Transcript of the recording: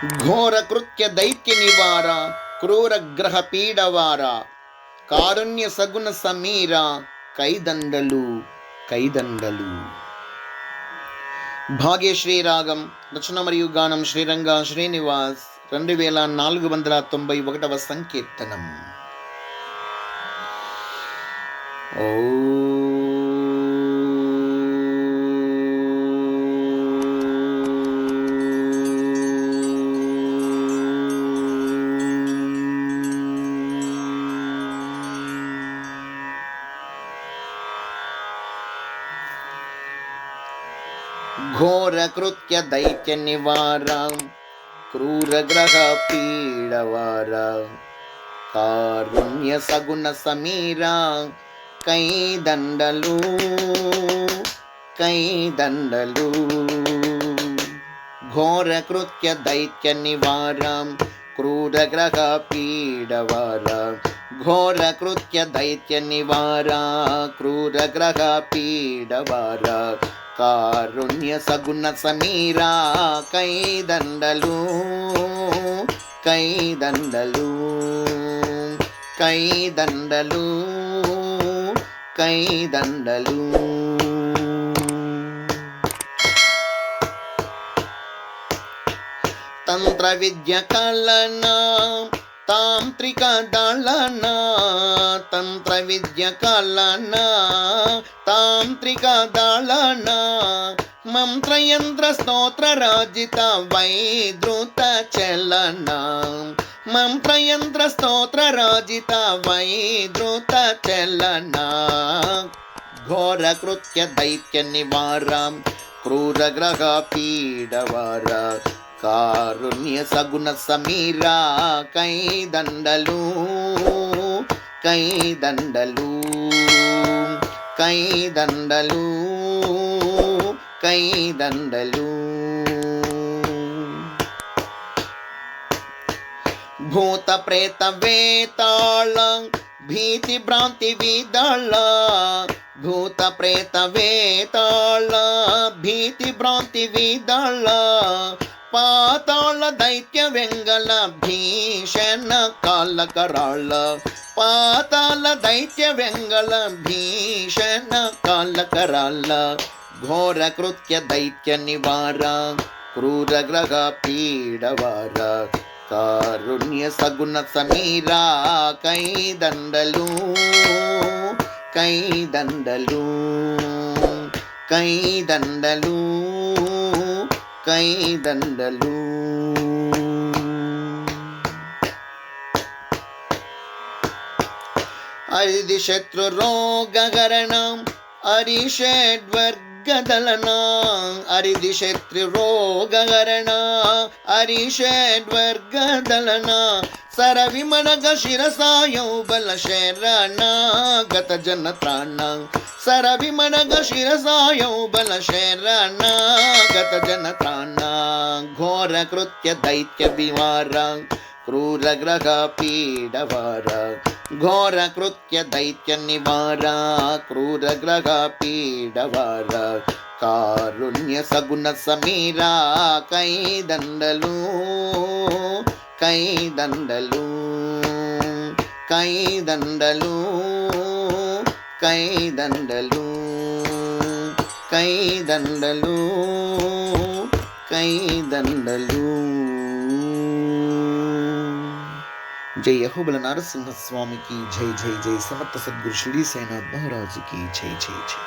ఘోర కృత్య దైత్య నివార క్రూర గ్రహ పీడవార కారుణ్య సగుణ సమీర కైదండలు కైదండలు. భాగ్యశ్రీ రాగం రచన మరియు గానం శ్రీరంగ శ్రీనివాస్ 2491వ సంకీర్తనం. ఓ ఘోర కృత్య దైత్య నివార క్రూర గ్రహ పీడవార కారుణ్య సగుణ సమీర కైదండలు కైదండలు. ఘోర కృత్య దైత్య నివార క్రూర గ్రహ పీడవార ఘోర కృత్య దైత్య నివార క్రూర గ్రహ పీడవార కారుణ్య సగుణ సమీరా కైదండలు కైదండలు కైదండలు కైదండలు. తంత్ర విద్య కలన తాంత్రిక దళన తంత్ర విద్య కలన తాంత్రిక దళన మంత్రయంత్ర స్తోత్ర రాజిత వైద్రుత చలన మంత్రయంత్ర స్తోత్ర రాజిత వైద్రుత చలన. ఘోర కృత్య దైత్య నివార క్రూర గ్రహ పీడవార కారుణ్య సగుణ సమీరా కైదండలు కైదండలు కైదండలు కైదండలు. భూత ప్రేత వేతాళ భీతి భ్రాంతి విదళ భూత ప్రేత వేతాళ భీతి భ్రాంతి విదళ పాతాళ దైత్య వెంగళ భీషణ కాలకరాళ పాతాళ దైత్య వెంగళ భీషణ కాలకరాళ. ఘోర కృత్య దైత్య నివార క్రూర గ్రహ పీడవార కారుణ్య సగుణ సమీరా కైదండలు కైదండలు కైదండలు కైదండలు. అరిది శత్రు రోగహరణ అరిషడ్వర్గదలన అరిది శత్రు రోగహరణ అరిషడ్వర్గదలన సర విమనగ శిరసాయౌ బల శరణ గత జన త్రాణ సర విమనగ శిరసాయౌ బల శరణ గత జన త్రాణ. ఘోర కృత్య దైత్య వివార క్రూర గ్రహ పీడవార ఘోర కృత్య దైత్య నివార క్రూర గ్రహ పీడవార కారుణ్య సగుణ సమీరా కైదండలు కైదండలు కైదండలు కైదండలు కైదండలు కైదండలు. జై అహోబల నరసింహస్వామికి జై జై జై. సమర్థ సద్గురు షిరిడి సాయినాథ్ మహారాజుకి జై జై జై.